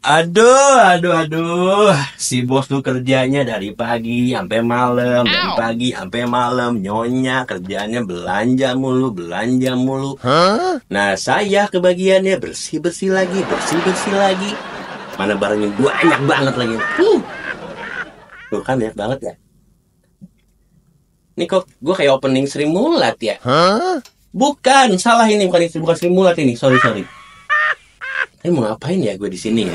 Aduh. Si bos tuh kerjanya dari pagi sampai malam, Nyonya kerjanya belanja mulu. Nah, saya kebagiannya bersih-bersih lagi. Mana barangnya banyak banget lagi. Tuh kan banyak banget ya. Ini kok gue kayak opening Sri Mulat ya? Bukan, salah ini, bukan Sri Mulat ini. Sorry. Ini mau ngapain ya gue di sini ya?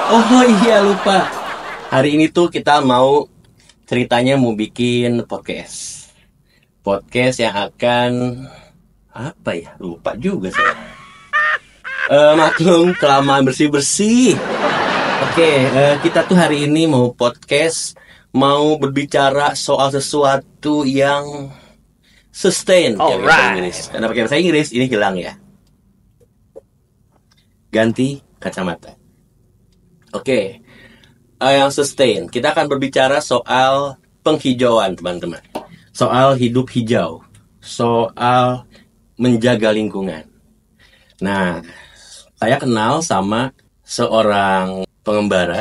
Oh iya, lupa. Hari ini tuh kita mau ceritanya mau bikin podcast. Podcast yang akan apa ya? Lupa juga saya. Maklum kelamaan bersih-bersih. Oke, kita tuh hari ini mau podcast, mau berbicara soal sesuatu yang sustain. Alright. Karena pakai bahasa Inggris ini hilang ya. Ganti kacamata. Oke, yang sustain. Kita akan berbicara soal penghijauan, teman-teman. Soal hidup hijau. Soal menjaga lingkungan. Nah, saya kenal sama seorang pengembara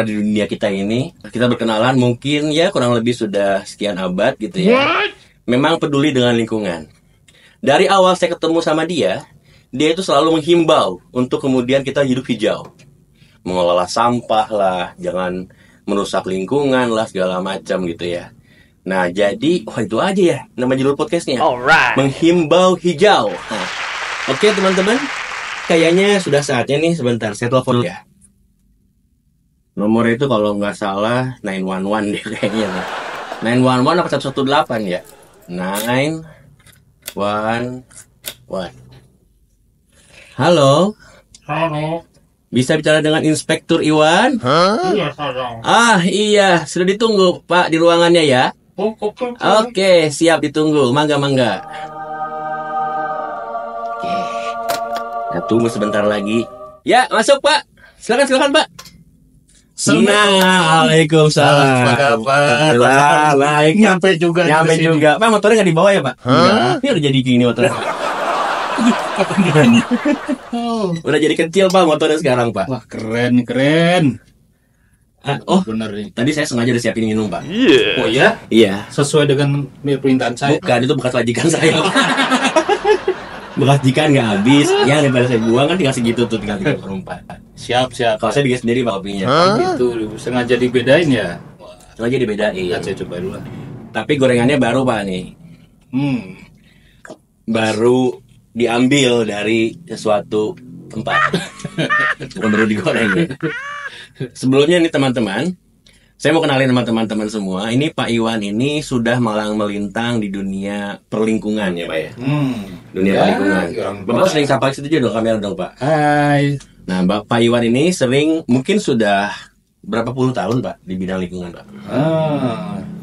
di dunia kita ini. Kita berkenalan mungkin ya kurang lebih sudah sekian abad gitu ya. Memang peduli dengan lingkungan. Dari awal saya ketemu sama dia itu selalu menghimbau untuk kemudian kita hidup hijau. Mengelola sampah lah, jangan merusak lingkungan lah, segala macam gitu ya. Nah, jadi, itu aja ya nama judul podcastnya. Alright. Menghimbau hijau. Nah, oke teman-teman, kayaknya sudah saatnya nih, sebentar, saya telepon ya. Nomor itu kalau nggak salah 911 deh kayaknya. 911 apa 118 ya? 911. Halo. Bisa bicara dengan Inspektur Iwan? Iya, sayang. Iya, sudah ditunggu Pak di ruangannya ya. Oke, siap ditunggu. Mangga. Oke. Nah, tunggu sebentar lagi. Ya, masuk Pak. Silakan Pak. Waalaikumsalam. Baik. Nyampe juga. Pak, motornya nggak dibawa ya Pak? Ini udah jadi gini motornya. Udah jadi kecil Pak motornya sekarang Pak. Wah, keren. Bener nih. Tadi saya sengaja udah siapin minum Pak. Oh ya? Iya. Sesuai dengan permintaan saya. Bukan, itu bekas majikan saya. Bekas majikan nggak habis. Yang daripada saya buang kan tinggal segitu tuh, tinggal 34. Siap. Kalau saya bikin sendiri Pak kopinya. Itu sengaja dibedain ya. Sengaja dibedain. Saya coba dulu. Tapi gorengannya baru Pak nih. Baru diambil dari sesuatu tempat. Bukan baru digoreng ya. Sebelumnya nih teman-teman, saya mau kenalin sama teman-teman semua. Ini Pak Iwan ini sudah malang melintang di dunia perlingkungan ya Pak ya. Dunia perlingkungan. Bapak sering sapa situ juga dong, kamera dong Pak. Hai. Nah, Pak Iwan ini sering, mungkin sudah berapa puluh tahun Pak di bidang lingkungan Pak?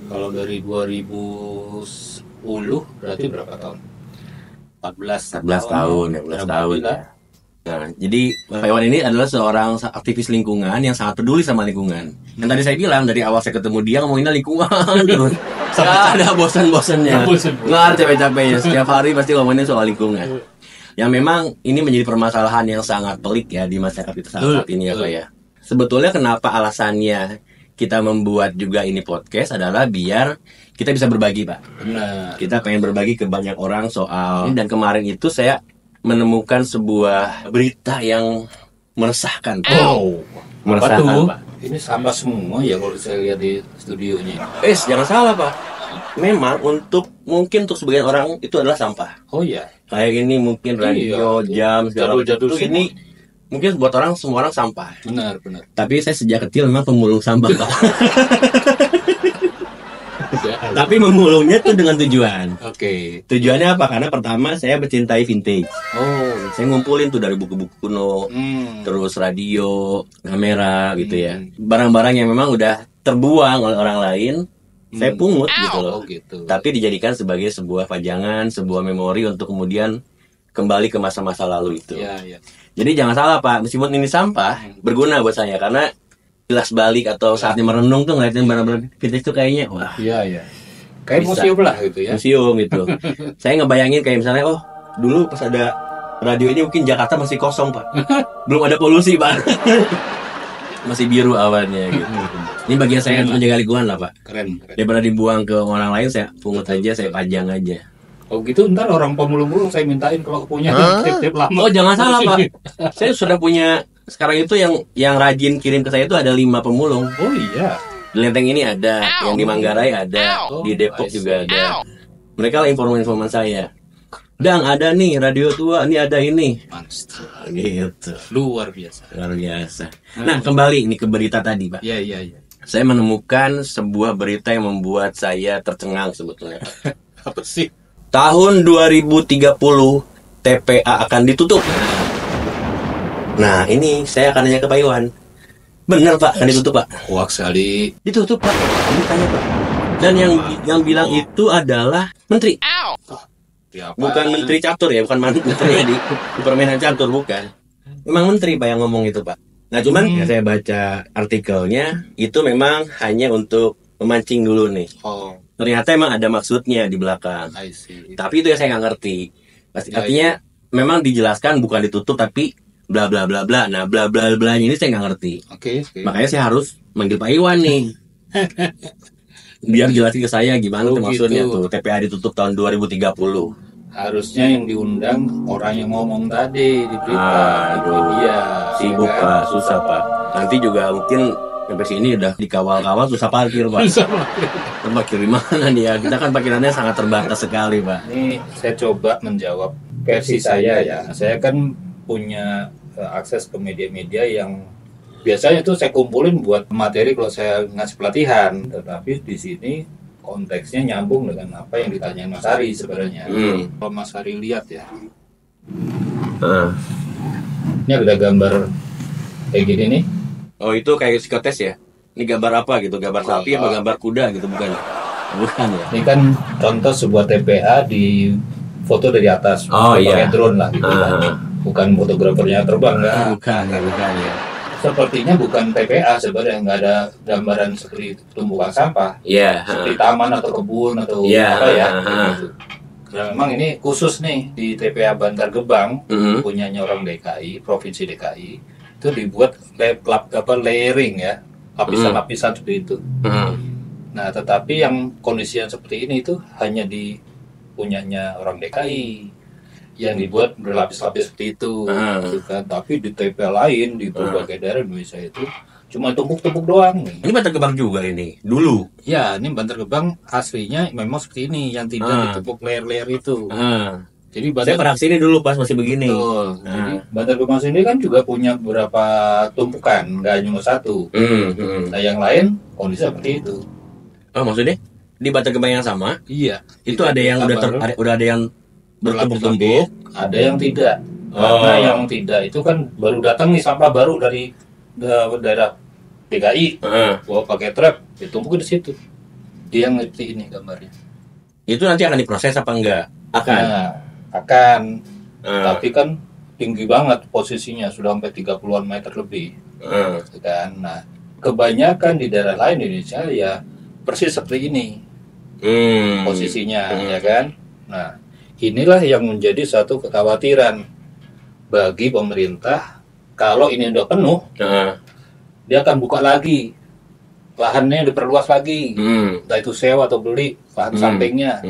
Kalau dari 2010 berarti berapa tahun? 14 tahun ya. Nah, jadi Pak Iwan ini adalah seorang aktivis lingkungan yang sangat peduli sama lingkungan. Yang tadi saya bilang dari awal saya ketemu dia ngomonginnya lingkungan terus. Gak ada bosan-bosannya. Nggak ada capek-capeknya. Setiap hari pasti ngomongin soal lingkungan. Yang memang ini menjadi permasalahan yang sangat pelik ya di masyarakat kita saat ini ya Pak ya. Sebetulnya kenapa alasannya kita membuat juga ini podcast adalah biar kita bisa berbagi Pak. Benar. Kita pengen berbagi ke banyak orang soal. Dan kemarin itu saya menemukan sebuah berita yang meresahkan. Meresahkan Pak. Ini sampah semua ya kalau saya lihat di studionya. Jangan salah Pak. Memang mungkin untuk sebagian orang itu adalah sampah. Oh ya. Kayak ini mungkin radio, jam, segala macam. Itu ini mungkin buat semua orang sampah. Benar. Tapi saya sejak kecil memang pemulung sampah Pak. Tapi memulungnya tuh dengan tujuan. Oke. Tujuannya apa? Karena pertama saya mencintai vintage. Saya ngumpulin tuh dari buku-buku kuno, terus radio, kamera gitu ya. Barang-barang yang memang udah terbuang oleh orang lain, saya pungut gitu loh. Gitu. Tapi dijadikan sebagai sebuah pajangan, sebuah memori untuk kemudian kembali ke masa-masa lalu itu. Iya. Jadi jangan salah Pak, meskipun ini sampah, berguna buat saya karena kilas balik atau saatnya merenung tuh ngeliatin barang-barang vintage tuh kayaknya wah. Iya. Kayak Bisa. museum lah gitu ya. Museum gitu. Saya ngebayangin kayak misalnya dulu pas ada radio ini mungkin Jakarta masih kosong Pak. Belum ada polusi Pak. Masih biru awannya gitu. Ini bagian saya untuk menjaga lingkungan lah Pak. Keren. Daripada dibuang ke orang lain, saya pungut aja, saya pajang aja. Oh gitu, ntar orang pemulung-mulung saya mintain kalau punya tip-tip lama. Oh jangan salah Pak. Saya sudah punya, sekarang itu yang rajin kirim ke saya itu ada 5 pemulung. Oh iya. Di Lenteng ini ada, yang di Manggarai ada, di Depok juga ada. Mereka lah informan saya. Dang, ada nih radio tua, ini ada ini. Mantap. Gitu. Luar biasa. Luar biasa. Nah, kembali ini ke berita tadi, Pak. Iya. Saya menemukan sebuah berita yang membuat saya tercengang sebetulnya. Apa sih? Tahun 2030 TPA akan ditutup. Nah, ini saya akan nanya ke Pak Iwan. Benar, Pak, akan ditutup, Pak? Hoax sekali. Ditutup, Pak. Ini tanya, Pak. Dan yang bilang itu adalah menteri. Bukan menteri catur ya, bukan menteri di permainan catur, bukan. Memang menteri Pak yang ngomong itu Pak. Nah cuman ya saya baca artikelnya, itu memang hanya untuk memancing dulu nih. Oh, Ternyata emang ada maksudnya di belakang. I see. Tapi itu ya saya nggak ngerti. Artinya memang dijelaskan bukan ditutup tapi bla bla bla bla. Nah bla bla bla ini saya nggak ngerti. Oke. Makanya saya harus manggil Pak Iwan nih. Biar jelasin ke saya gimana tuh maksudnya tuh TPA ditutup tahun 2030. Harusnya yang diundang orang yang ngomong tadi di berita. Itu dia. Sibuk ya kan? Pak, susah Pak. Nanti juga mungkin sampai sini udah dikawal-kawal susah parkir Pak. Parkir di mana nih ya? Kita kan parkirannya sangat terbatas sekali Pak. Ini saya coba menjawab versi saya ya. Saya kan punya akses ke media-media yang biasanya tuh saya kumpulin buat materi kalau saya ngasih pelatihan. Tetapi di sini konteksnya nyambung dengan apa yang ditanyain Mas Ari sebenarnya. Kalau Mas Ari lihat ya, ini ada gambar kayak gini nih. Oh itu kayak psikotes ya? Ini gambar apa gitu? Gambar sapi apa gambar kuda gitu bukan? Bukan ya? Ini kan contoh sebuah TPA di foto dari atas, pakai drone lah gitu kan. Bukan fotografernya terbang enggak? Bukan ya. Sepertinya bukan TPA sebenarnya, nggak ada gambaran seperti tumbukan sampah, seperti taman atau kebun atau apa ya. Gitu. Nah, memang ini khusus nih di TPA Bantar Gebang, punyanya orang DKI, Provinsi DKI, itu dibuat layering ya, lapisan-lapisan seperti itu. Nah, tetapi yang kondisi yang seperti ini itu hanya di punyanya orang DKI. Yang dibuat berlapis-lapis seperti itu, gitu kan. Tapi di TPA lain di berbagai daerah Indonesia itu cuma tumpuk-tumpuk doang. Ini Bantar Gebang juga ini dulu. Ya, ini Bantar Gebang aslinya memang seperti ini, yang tidak ditumpuk layer-layer itu. Jadi saya pernah sini dulu pas masih begini. Jadi Bantar Gebang sendiri kan juga punya beberapa tumpukan, nggak cuma satu. Nah, yang lain kondisi seperti itu. Oh, maksudnya di Bantar Gebang yang sama? Iya. Itu ada yang udah ada yang bertumpuk-tumpuk, ada yang tidak. Karena yang tidak itu kan baru datang nih sampah baru dari daerah DKI, bawa pakai truk, ditumpuk di situ. Dia yang ngerti ini gambarnya. Itu nanti akan diproses apa enggak? Akan. Tapi kan tinggi banget posisinya, sudah sampai 30-an meter lebih. Kan. Nah, kebanyakan di daerah lain di Indonesia ya persis seperti ini. Posisinya, ya kan? Nah, inilah yang menjadi satu kekhawatiran bagi pemerintah. Kalau ini udah penuh, dia akan buka lagi lahannya, diperluas lagi, entah itu sewa atau beli lahan sampingnya.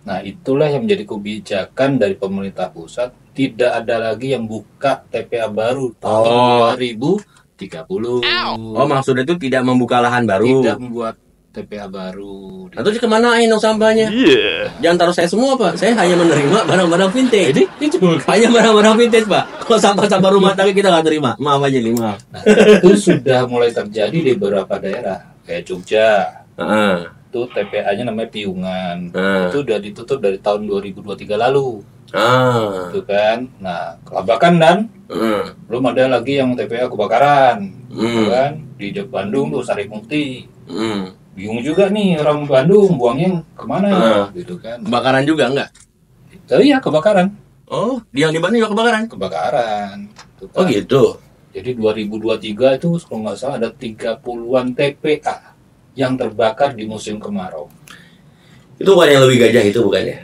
Nah, itulah yang menjadi kebijakan dari pemerintah pusat. Tidak ada lagi yang buka TPA baru tahun 2030. Oh, maksudnya itu tidak membuka lahan baru. Tidak membuat TPA baru. Nah, terus kemanain dong sampahnya? Jangan taruh saya semua Pak. Saya hanya menerima barang-barang vintage. Hanya barang-barang vintage Pak. Kalau sampah-sampah rumah tangga kita nggak terima. Maaf aja nih, maaf. Nah, itu sudah mulai terjadi di beberapa daerah kayak Jogja. Itu TPA-nya namanya Piungan. Itu udah ditutup dari tahun 2023 lalu. Itu kan. Nah, Kelabakan dan belum ada lagi yang TPA kebakaran. Gitu kan. Di Bandung tuh Sarimukti. Bingung juga nih orang Bandung buangnya kemana gitu kan. Kebakaran juga enggak? Iya, kebakaran. Oh, yang di Bandung juga kebakaran? Kebakaran. Gitu kan. Oh gitu. Jadi 2023 itu kalau nggak salah ada 30-an TPA yang terbakar di musim kemarau. Itu bukan yang Leuwi Gajah itu bukannya?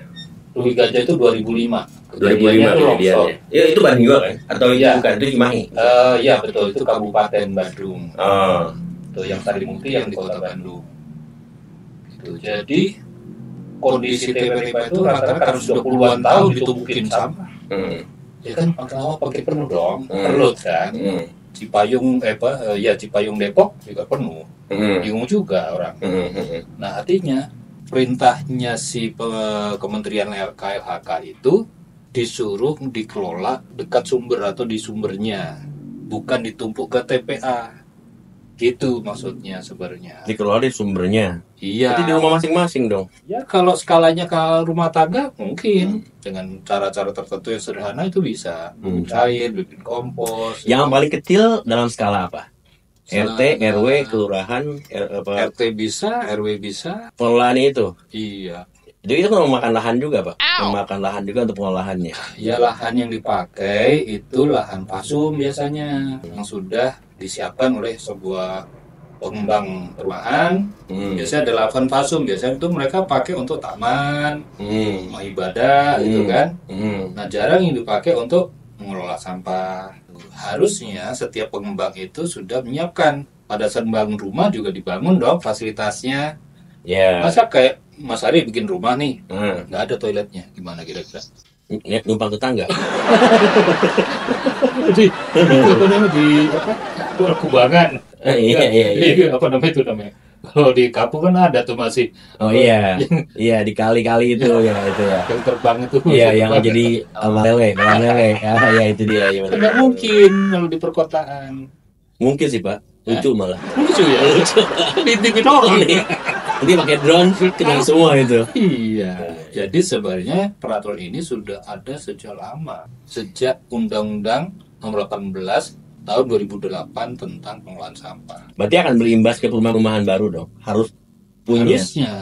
Leuwi Gajah itu 2005. 2005 kejadiannya. Ya itu Bandung juga kan? Atau itu ya, bukan, itu Cimahi? Ya betul, itu Kabupaten Bandung. Itu yang Sarimukti yang di Kota Bandung. Gitu. Jadi kondisi TPA itu rata-rata harus sudah puluhan tahun ditumpukin sampah. Ya kan pertama pakai penuh dong, perlut kan. Cipayung Cipayung Depok juga penuh. Bingung juga orang. Nah, artinya perintahnya si Kementerian KLHK itu disuruh dikelola dekat sumber atau di sumbernya, bukan ditumpuk ke TPA. Gitu maksudnya sebenarnya. Dikelola di sumbernya. Iya. Berarti di rumah masing-masing dong. Ya kalau skalanya ke rumah tangga mungkin dengan cara-cara tertentu yang sederhana itu bisa. Cair, bikin kompos. Yang paling kecil dalam skala apa? RT, RW, kelurahan, RT bisa, RW bisa. Pengelolaan itu? Iya. Jadi itu kan memakan lahan juga, Pak? Memakan lahan juga untuk pengolahannya? Ya, lahan yang dipakai itu lahan pasum biasanya, yang sudah disiapkan oleh sebuah pengembang perumahan. Biasanya ada lahan pasum, biasanya itu mereka pakai untuk taman, rumah ibadah, gitu kan. Nah, jarang yang dipakai untuk mengelola sampah. Harusnya setiap pengembang itu sudah menyiapkan. Pada saat membangun rumah juga dibangun dong fasilitasnya. Masa kayak Mas Ari bikin rumah nih, nggak ada toiletnya, gimana kira-kira? Numpang tetangga. Di Kubangan. Iya. Apa namanya itu namanya? Kalau di Kapu kan ada tuh masih. Oh iya, iya di kali-kali itu ya itu ya. Yang terbang itu. Iya yang jadi lele. Ya itu dia. Ya, nggak mungkin kalau di perkotaan. Mungkin sih Pak, lucu malah. Lucu ya. Di TV doang nih. Nanti pakai drone kena semua itu. Iya. Jadi sebenarnya peraturan ini sudah ada sejak lama, sejak Undang-Undang Nomor 18 tahun 2008 tentang pengelolaan sampah. Berarti akan berimbas ke perumahan baru dong. Harus punya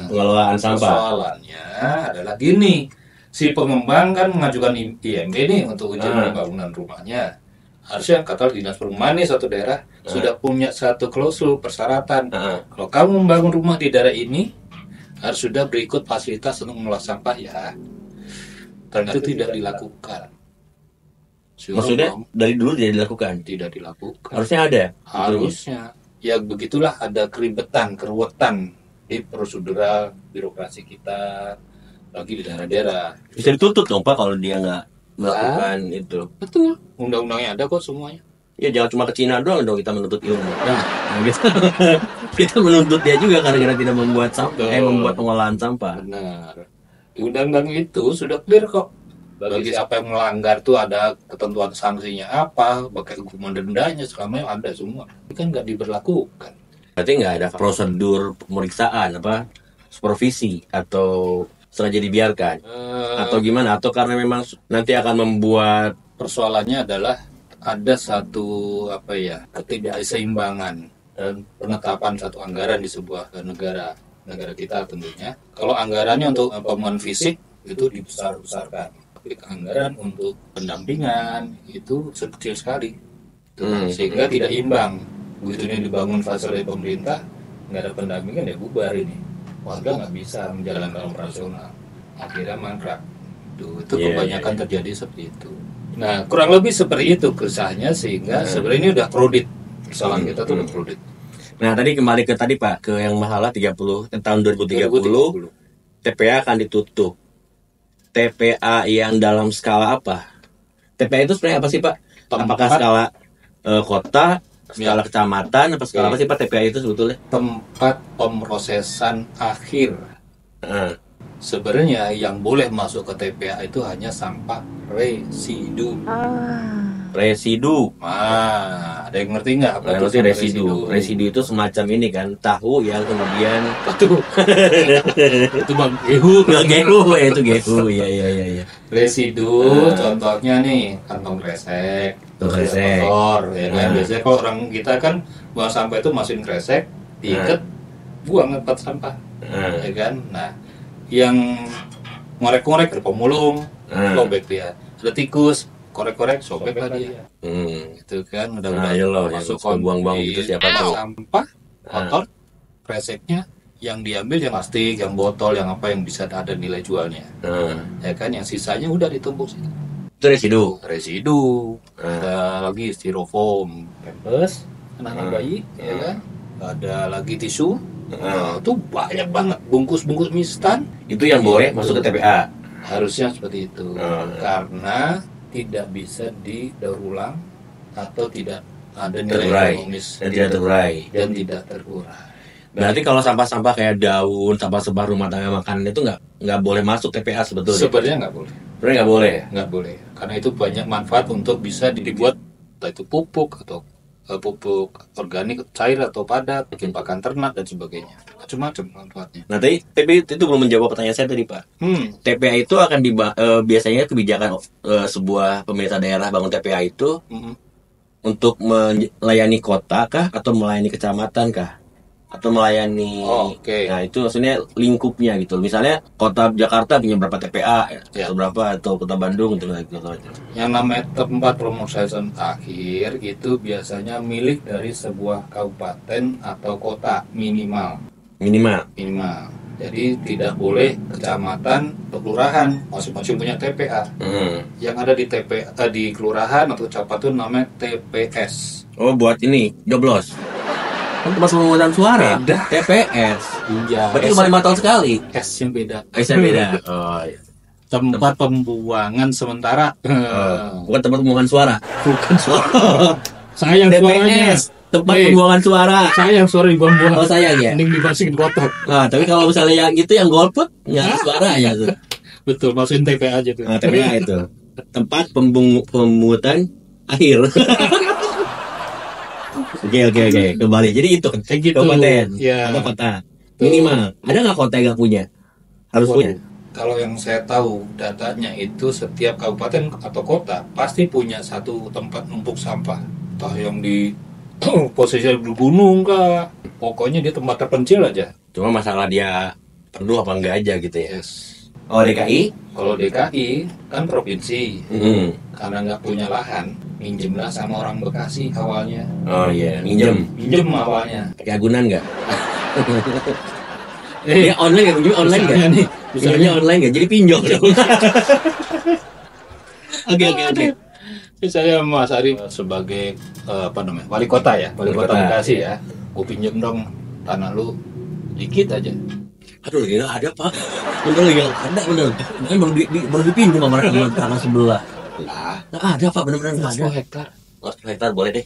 pengelolaan sampah. Soalannya adalah gini, si pengembang kan mengajukan IMB nih untuk izin bangunan rumahnya. Harusnya kata dinas perumahan nih suatu daerah sudah punya satu klausul persyaratan. Kalau kamu membangun rumah di daerah ini harus sudah berikut fasilitas untuk mengolah sampah ya. Ternyata itu tidak dilakukan. Maksudnya dari dulu tidak dilakukan? Tidak dilakukan. Harusnya ada? Harusnya. Ya begitulah, ada keruwetan di prosedural birokrasi kita, lagi di daerah-daerah. Bisa dituntut dong Pak kalau dia nggak melakukan itu. Betul. Undang-undangnya ada kok semuanya. Ya jangan cuma ke Cina doang dong kita menuntut ilmu. Nah, gitu. Kita menuntut dia juga karena tidak membuat sampah, membuat pengolahan sampah. Benar. Di undang-undang itu sudah clear kok. Bagi siapa yang melanggar tuh ada ketentuan sanksinya apa, pakai hukuman dendanya, selama yang ada semua. Itu kan nggak diberlakukan. Berarti nggak ada prosedur pemeriksaan supervisi atau sengaja dibiarkan atau gimana? Atau karena memang nanti akan membuat persoalannya adalah ada satu ketidakseimbangan dan penetapan satu anggaran di sebuah negara kita tentunya. Kalau anggarannya untuk pembangunan fisik itu dibesar-besarkan. Tapi anggaran untuk pendampingan itu kecil sekali, sehingga tidak imbang. Begitu ini dibangun fasilitas pemerintah, nggak ada pendampingan ya bubar ini. Warga nggak bisa menjalankan operasional, akhirnya mangkrak. Itu kebanyakan terjadi seperti itu. Nah kurang lebih seperti itu keresahannya, sehingga sebenarnya ini udah kredit, kesalahan kita tuh udah kredit. Nah tadi kembali ke tadi Pak, ke yang masalah tahun 2030 TPA akan ditutup. TPA yang dalam skala apa? TPA itu sebenarnya apa sih Pak? Apakah skala kota, skala kecamatan, apa skala apa sih Pak TPA itu sebetulnya? Tempat pemrosesan akhir. Sebenarnya yang boleh masuk ke TPA itu hanya sampah residu. Residu. Ada yang ngerti nggak? Apa itu residu? Residu itu semacam ini kan, tahu yang kemudian itu bang gehu itu gehu, iya. Residu, contohnya nih kantong kresek, motor, ya kan. Biasanya kalau orang kita kan buang sampah itu masukin kresek, diikat, buang tempat sampah, ya kan. Nah, yang ngorek-ngorek ke pemulung, lobek dia, ada tikus. Korek-korek sobek lah dia. Itu kan udah masuk buang-buang gitu siapa tahu. Sampah kotor, kreseknya yang diambil yang plastik, yang botol, yang apa yang bisa ada nilai jualnya. Ya kan, yang sisanya udah ditumpuk sih. Itu Residu. Ada lagi styrofoam, pampers, anak-anak bayi, ya kan. Ada lagi tisu. Itu banyak banget bungkus-bungkus mie instan. Itu yang boleh masuk ke TPA. Harusnya seperti itu. Karena tidak bisa didaur ulang atau tidak ada nilai ekonomis dan tidak terurai. Berarti kalau sampah-sampah kayak daun, sampah-sampah rumah tangga makanan itu nggak boleh masuk TPA sebetulnya? Sebenarnya nggak boleh. Nggak boleh. Karena itu banyak manfaat untuk bisa dibuat, entah itu pupuk atau pupuk organik cair atau padat, bikin pakan ternak dan sebagainya. Macam-macam manfaatnya. Nah, tadi itu belum menjawab pertanyaan saya tadi, Pak. TPA itu akan biasanya kebijakan sebuah pemerintah daerah bangun TPA itu untuk melayani kota kah atau melayani kecamatan kah? Atau melayani Nah itu maksudnya lingkupnya gitu. Misalnya kota Jakarta punya berapa TPA atau berapa, atau kota Bandung gitu. Yang namanya tempat pemusatan akhir itu biasanya milik dari sebuah kabupaten atau kota minimal. Jadi tidak boleh kecamatan atau kelurahan masing-masing punya TPA. Yang ada di TPA di kelurahan atau kecamatan namanya TPS. Oh, buat ini joblos. Kan tempat pemungutan suara. Beda. TPS. Iya. Berarti cuma 5 tahun sekali. S-nya beda. S-nya beda. Oh, iya. Tempat pembuangan sementara. Bukan tempat pembuangan suara. Bukan suara. Sayang suaranya. Tempat pembuangan suara. Sayang suara dibuang-buang. Oh, sayang ya. Mending dimasukin kotak. Nah, tapi kalau misalnya yang itu yang golput, nggak suaranya tuh. Betul, masukin TPA aja tuh. Nah, TPA itu. Tempat pemungutan akhir. Oke. Kembali. Jadi itu kabupaten atau kota. Minimal. Ada nggak kota yang nggak punya? Harus punya. Kalau yang saya tahu datanya itu setiap kabupaten atau kota pasti punya satu tempat numpuk sampah. Entah yang di posisi di gunung kah. Pokoknya dia tempat terpencil aja. Cuma masalah dia perlu apa enggak aja gitu ya. Yes. Oh, DKI? Kalau DKI kan provinsi. Karena nggak punya lahan, minjemlah sama orang Bekasi awalnya. Oh iya, minjem awalnya. Pakai agunan nggak? Dia online nggak? Pinjam online nggak? Misalnya online nggak? Jadi pinjol. Oke. Saya Mas Ari sebagai wali kota Bekasi ya. Gue pinjem dong tanah lu dikit aja. Aduh, nggak ada, Pak. Bener. Baru dipinjam sama tanah sebelah. Nggak ada, Pak, benar-benar nggak ada. 10 hektar boleh deh.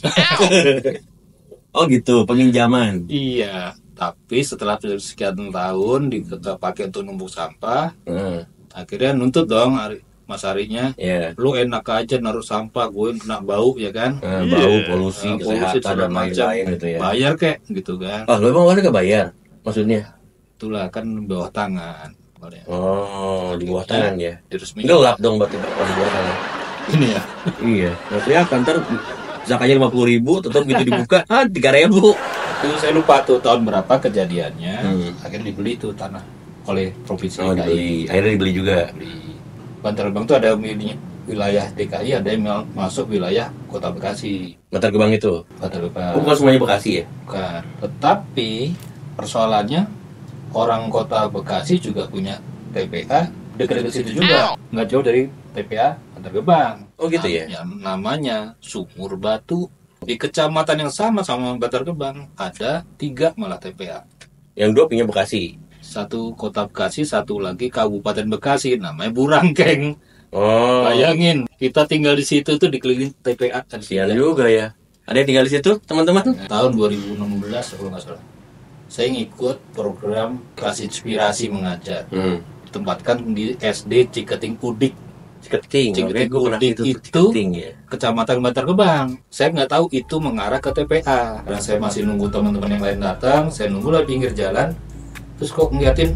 Oh gitu, peminjaman. Iya, tapi setelah sekian tahun dipakai untuk numpuk sampah, akhirnya nuntut dong Mas Arinya. Lu enak aja naruh sampah, gue kena bau ya kan? Bau, polusi, kesehatan dan lain-lain gitu ya. Bayar kek, gitu kan? Oh, lu emang warga nggak bayar? Maksudnya? Itulah kan bawah tangan. Oh, di bawah tangan ya. Diresmikan. Gelap dong berarti di bawah tangan. Ini ya. Iya. Maksudnya kantor zakanya 50.000, tetap gitu dibuka 3.000. Itu saya lupa tuh tahun berapa kejadiannya. Akhirnya dibeli tuh tanah oleh provinsi DKI. Akhirnya dibeli juga. Bantar Gebang tuh ada wilayah DKI, ada yang masuk wilayah Kota Bekasi. Bantar Gebang itu. Bantar Gebang. Bukan semuanya Bekasi ya? Bukan. Tetapi persoalannya orang Kota Bekasi juga punya TPA dekat-dekat situ juga, nggak jauh dari TPA Bantar Gebang. Oh gitu ya? Namanya Sumur Batu. Di kecamatan yang sama Bantar Gebang ada 3 malah TPA. Yang 2 punya Bekasi. Satu Kota Bekasi, satu lagi Kabupaten Bekasi, namanya Burangkeng. Oh. Bayangin, kita tinggal di situ tuh dikelilingi TPA. Kasihan juga ya. Ada yang tinggal di situ, teman-teman? Tahun 2016 kalau nggak salah. Saya ngikut program Kelas Inspirasi Mengajar. Ditempatkan di SD Ciketing Udik. Ciketing Udik itu ya? Kecamatan Bantar Gebang. Saya nggak tahu itu mengarah ke TPA. Dan saya masih nunggu teman-teman yang lain datang. Saya nunggu lah pinggir jalan. Terus kok ngeliatin